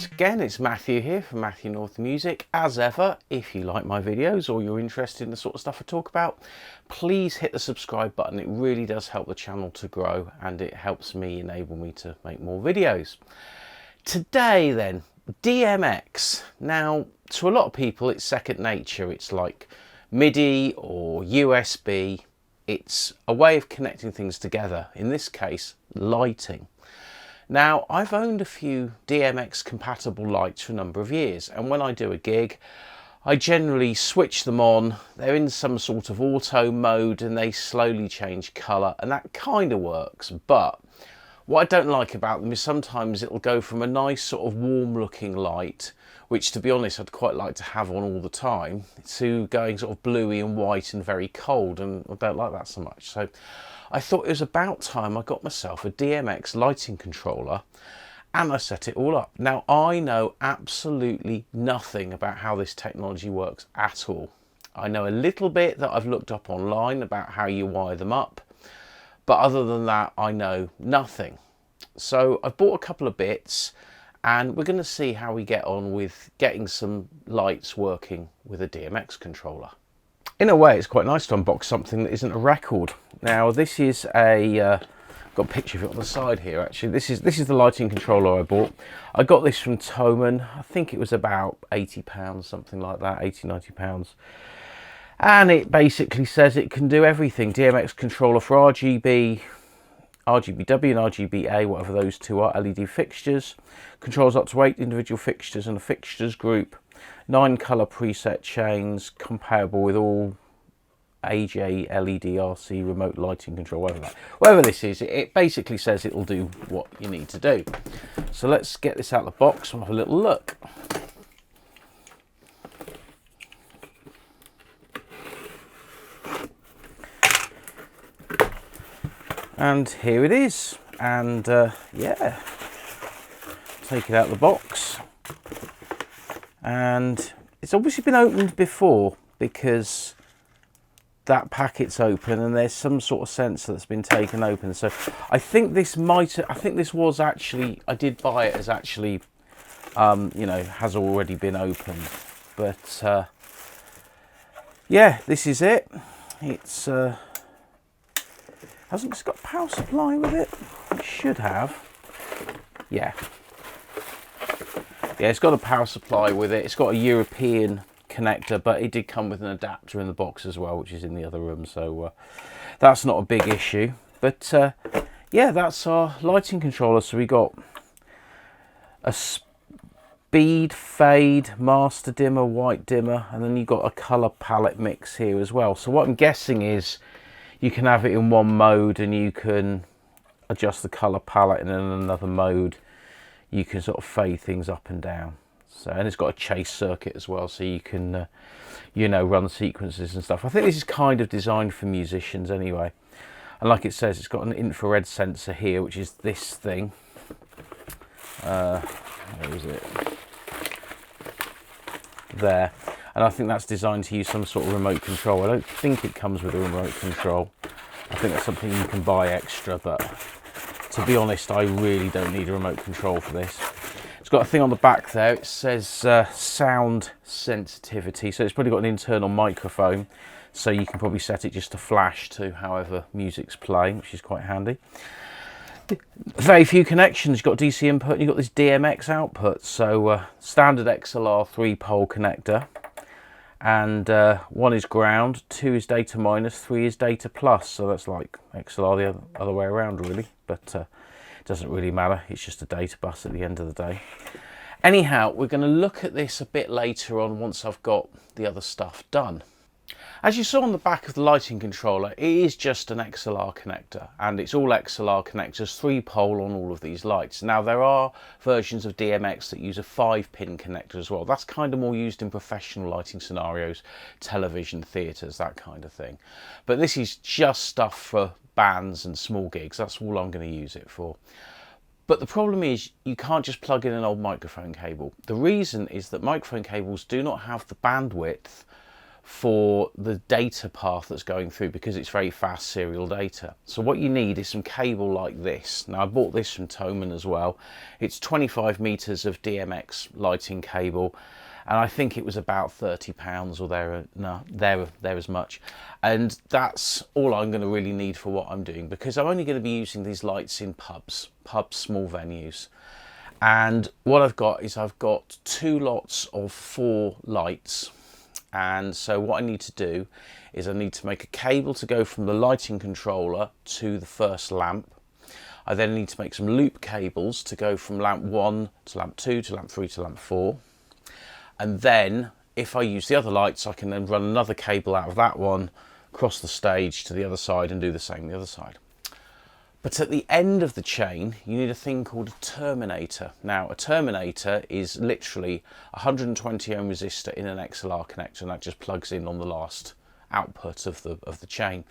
once again, it's Matthew here from Matthew North Music. As ever, if you like my videos or you're interested in the sort of stuff I talk about, please hit the subscribe button. It really does help the channel to grow and it helps me enable me to make more videos. Today then, DMX. Now, to a lot of people it's second nature. It's like MIDI or USB. It's a way of connecting things together. In this case, lighting. Now, I've owned a few DMX compatible lights for a number of years, and when I do a gig, I generally switch them on. They're in some sort of auto mode and they slowly change colour, and that kind of works. But what I don't like about them is sometimes it'll go from a nice sort of warm looking light, which to be honest I'd quite like to have on all the time, to going sort of bluey and white and very cold, and I don't like that so much. So I thought it was about time I got myself a DMX lighting controller and I set it all up. Now, I know absolutely nothing about how this technology works at all. I know a little bit that I've looked up online about how you wire them up, but other than that I know nothing. So I've bought a couple of bits and we're going to see how we get on with getting some lights working with a DMX controller. In a way, it's quite nice to unbox something that isn't a record. Now, this is a got a picture of it on the side here. Actually, this is the lighting controller I bought. I got this from Thomann. I think it was about £80, something like that, £80–90. And it basically says it can do everything. DMX controller for RGB, RGBW and RGBA, whatever those two are, LED fixtures. Controls up to 8 individual fixtures and a fixtures group. 9 colour preset chains, compatible with all AJ, LED, RC, remote lighting control, whatever this is. It basically says it will do what you need to do. So let's get this out of the box and have a little look. And here it is. And yeah, take it out of the box. And it's obviously been opened before because that packet's open and there's some sort of sensor that's been taken open. So I think this was actually, I did buy it as actually, you know, has already been opened. But yeah, this is it. It's hasn't it's got power supply with it? It should have. Yeah. Yeah, it's got a power supply with it. It's got a European connector, but it did come with an adapter in the box as well, which is in the other room. So that's not a big issue. But yeah, that's our lighting controller. So we got a speed, fade, master dimmer, white dimmer, and then you've got a color palette mix here as well. So what I'm guessing is you can have it in one mode and you can adjust the color palette, and in another mode you can sort of fade things up and down. So, and it's got a chase circuit as well, so you can you know, run sequences and stuff. I think this is kind of designed for musicians anyway. And like it says, it's got an infrared sensor here, which is this thing. Where is it? There. And I think that's designed to use some sort of remote control. I don't think it comes with a remote control. I think that's something you can buy extra, but to be honest, I really don't need a remote control for this. It's got a thing on the back there. It says sound sensitivity. So it's probably got an internal microphone. So you can probably set it just to flash to however music's playing, which is quite handy. Very few connections. You've got DC input and you've got this DMX output. So standard XLR 3-pole connector. And 1 is ground, 2 is data minus, 3 is data plus. So that's like XLR the other way around really. But it doesn't really matter. It's just a data bus at the end of the day. Anyhow, we're going to look at this a bit later on once I've got the other stuff done. As you saw on the back of the lighting controller, it is just an XLR connector, and it's all XLR connectors, 3-pole on all of these lights. Now, there are versions of DMX that use a 5-pin connector as well. That's kind of more used in professional lighting scenarios, television, theatres, that kind of thing. But this is just stuff for bands and small gigs. That's all I'm going to use it for. But the problem is you can't just plug in an old microphone cable. The reason is that microphone cables do not have the bandwidth for the data path that's going through, because it's very fast serial data. So what you need is some cable like this. Now I bought this from Thomann as well. It's 25 meters of DMX lighting cable, and I think it was about £30 or there as much. And that's all I'm going to really need for what I'm doing, because I'm only going to be using these lights in pubs, small venues. And what I've got is I've got 2 lots of 4 lights. And so what I need to do is I need to make a cable to go from the lighting controller to the first lamp. I then need to make some loop cables to go from lamp 1 to lamp 2 to lamp 3 to lamp 4. And then if I use the other lights, I can then run another cable out of that one, across the stage to the other side, and do the same on the other side. But at the end of the chain, you need a thing called a terminator. Now, a terminator is literally a 120 ohm resistor in an XLR connector, and that just plugs in on the last output of the chain.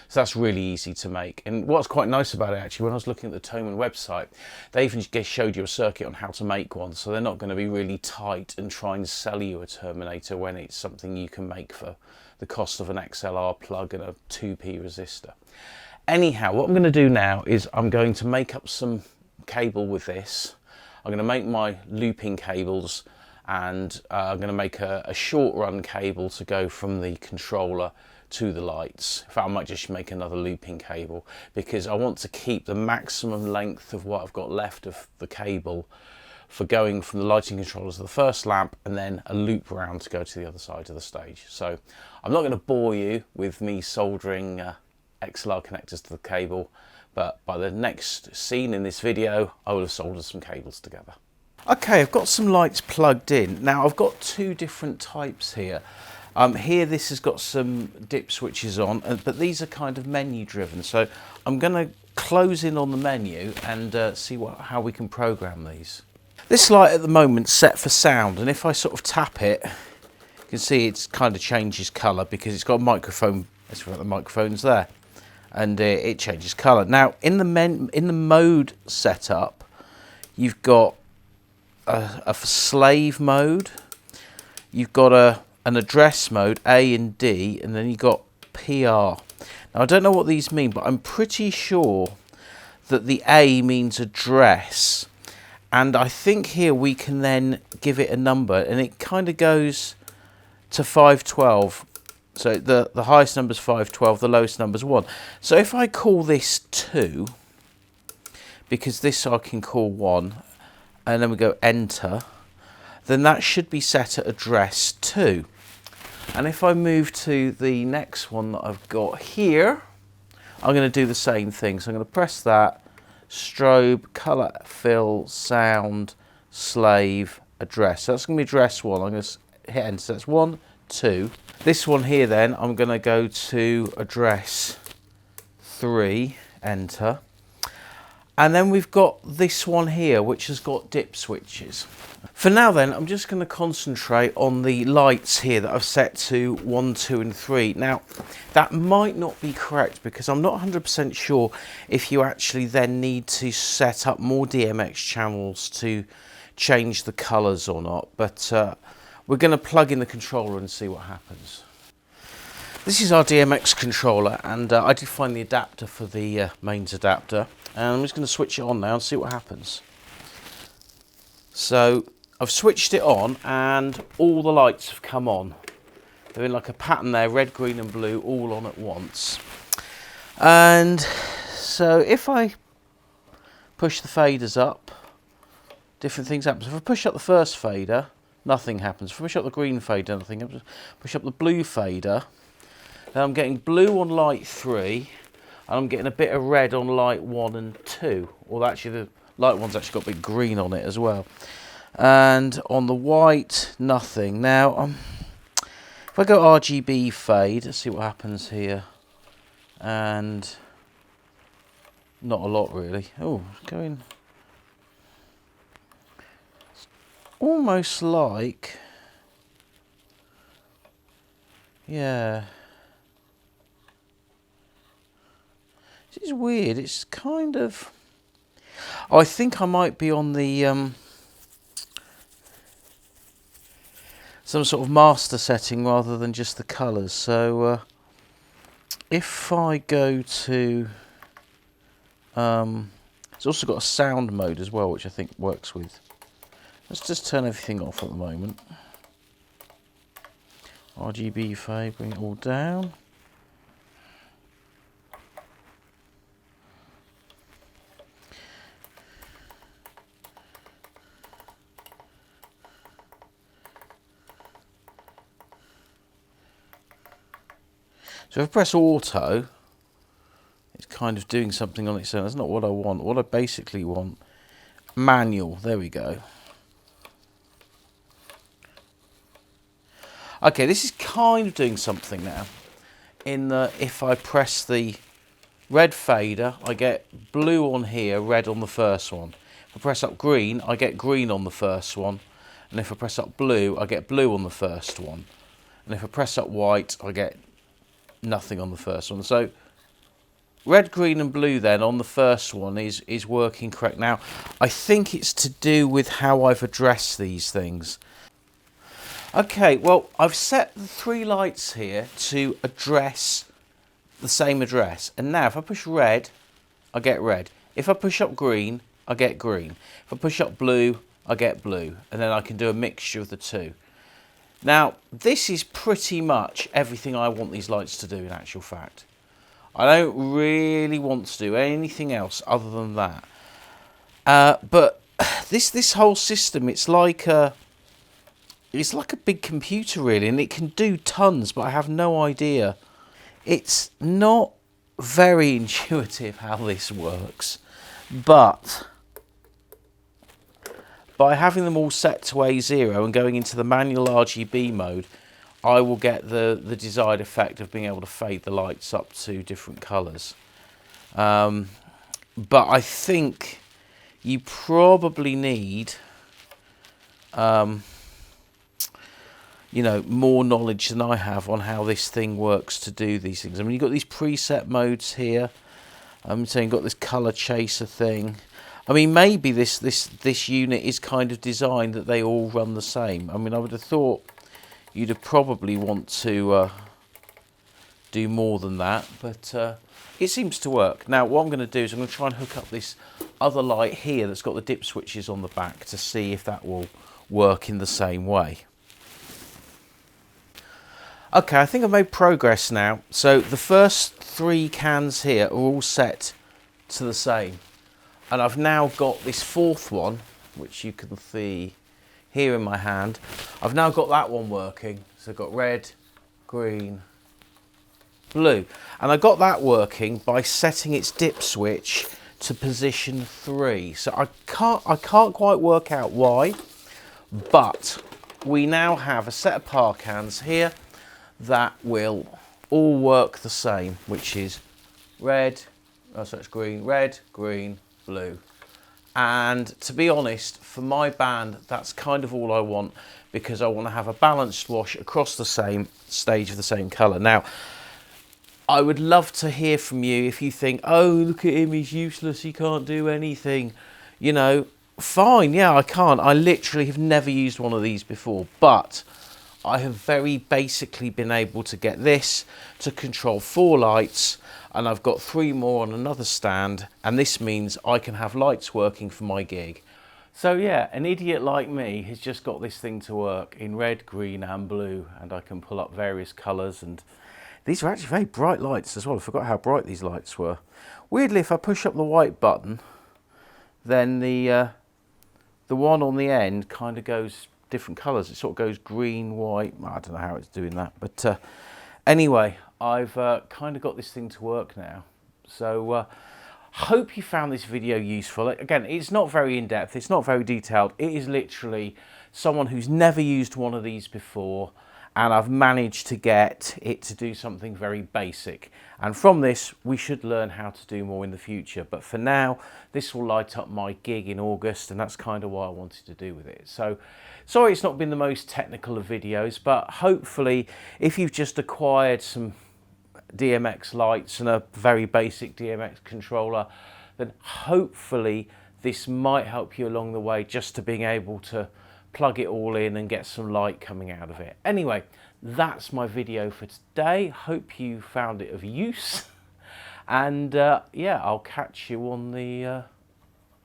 So that's really easy to make. And what's quite nice about it, actually, when I was looking at the Thomann website, they even showed you a circuit on how to make one. So they're not going to be really tight and try and sell you a terminator when it's something you can make for the cost of an XLR plug and a 2p resistor. Anyhow, what I'm going to do now is I'm going to make up some cable with this. I'm going to make my looping cables, and I'm going to make a short run cable to go from the controller to the lights. In fact, I might just make another looping cable, because I want to keep the maximum length of what I've got left of the cable for going from the lighting controller to the first lamp, and then a loop round to go to the other side of the stage. So I'm not going to bore you with me soldering XLR connectors to the cable, but by the next scene in this video I will have soldered some cables together. Okay, I've got some lights plugged in. Now I've got 2 different types here. Here this has got some dip switches on, but these are kind of menu driven, so I'm going to close in on the menu and see how we can program these. This light at the moment is set for sound, and if I sort of tap it, you can see it's kind of changes colour because it's got a microphone. Let's put the microphone's there. And it changes colour. Now in the mode setup, you've got a slave mode, you've got an address mode, A and D, and then you've got PR. Now I don't know what these mean, but I'm pretty sure that the A means address, and I think here we can then give it a number, and it kind of goes to 512. So the highest number is 512, the lowest number is 1. So if I call this 2, because this I can call 1, and then we go enter, then that should be set at address 2. And if I move to the next one that I've got here, I'm going to do the same thing. So I'm going to press that, strobe, colour, fill, sound, slave, address. So that's going to be address 1. I'm going to hit enter. So that's 1, 2. This one here then, I'm going to go to address 3, enter. And then we've got this one here, which has got dip switches. For now then, I'm just going to concentrate on the lights here that I've set to 1, 2 and 3. Now, that might not be correct, because I'm not 100% sure if you actually then need to set up more DMX channels to change the colours or not. But we're going to plug in the controller and see what happens. This is our DMX controller, and I did find the adapter for the mains adapter, and I'm just going to switch it on now and see what happens. So I've switched it on and all the lights have come on. They're in like a pattern there, red, green and blue, all on at once. And so if I push the faders up, different things happen. So if I push up the first fader, nothing happens. If I push up the green fader, nothing happens. Push up the blue fader, then I'm getting blue on light 3, and I'm getting a bit of red on light 1 and 2. Well, actually, the light 1's actually got a bit of green on it as well. And on the white, nothing. Now, if I go RGB fade, let's see what happens here. And not a lot, really. Oh, it's going almost like, yeah. This is weird. It's kind of, oh, I think I might be on the some sort of master setting rather than just the colours. So if I go to, it's also got a sound mode as well, which I think works with. Let's just turn everything off at the moment. RGB fade, bring it all down. So if I press auto, it's kind of doing something on its own. That's not what I want. What I basically want, manual, there we go. Okay, this is kind of doing something now. In the, if I press the red fader, I get blue on here, red on the first one. If I press up green, I get green on the first one. And if I press up blue, I get blue on the first one. And if I press up white, I get nothing on the first one. So red, green and blue then on the first one is working correct. Now, I think it's to do with how I've addressed these things. Okay, well, I've set the 3 lights here to address the same address. And now if I push red, I get red. If I push up green, I get green. If I push up blue, I get blue. And then I can do a mixture of the two. Now, this is pretty much everything I want these lights to do in actual fact. I don't really want to do anything else other than that. But this whole system, it's like a big computer really, and it can do tons, but I have no idea. It's not very intuitive how this works, but by having them all set to A0 and going into the manual RGB mode, I will get the desired effect of being able to fade the lights up to different colours. But I think you probably need, you know, more knowledge than I have on how this thing works to do these things. I mean, you've got these preset modes here. So you've got this colour chaser thing. I mean, maybe this unit is kind of designed that they all run the same. I mean, I would have thought you'd probably want to do more than that, but it seems to work. Now, what I'm going to do is I'm going to try and hook up this other light here that's got the dip switches on the back to see if that will work in the same way. Okay, I think I've made progress now. So the first 3 cans here are all set to the same. And I've now got this 4th one, which you can see here in my hand. I've now got that one working. So I've got red, green, blue. And I got that working by setting its dip switch to position 3. So I can't quite work out why, but we now have a set of par cans here that will all work the same, which is red, oh, so it's green, red, green, blue. And to be honest, for my band, that's kind of all I want, because I want to have a balanced wash across the same stage of the same colour. Now, I would love to hear from you if you think, oh, look at him, he's useless, he can't do anything. You know, fine, yeah, I can't. I literally have never used one of these before, but I have very basically been able to get this to control 4 lights, and I've got 3 more on another stand, and this means I can have lights working for my gig. So yeah, an idiot like me has just got this thing to work in red, green and blue, and I can pull up various colours, and these are actually very bright lights as well. I forgot how bright these lights were. Weirdly, if I push up the white button, then the one on the end kind of goes different colours. It sort of goes green, white. I don't know how it's doing that, but anyway, I've kind of got this thing to work now. So hope you found this video useful. Again, it's not very in-depth, it's not very detailed. It is literally someone who's never used one of these before, and I've managed to get it to do something very basic. And from this, we should learn how to do more in the future. But for now, this will light up my gig in August, and that's kind of what I wanted to do with it. So, sorry it's not been the most technical of videos, but hopefully, if you've just acquired some DMX lights and a very basic DMX controller, then hopefully this might help you along the way just to being able to plug it all in and get some light coming out of it. Anyway, that's my video for today. Hope you found it of use. And yeah, I'll catch you on the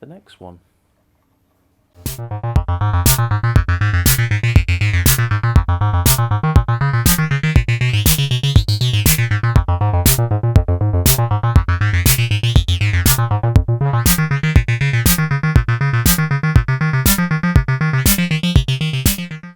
next one.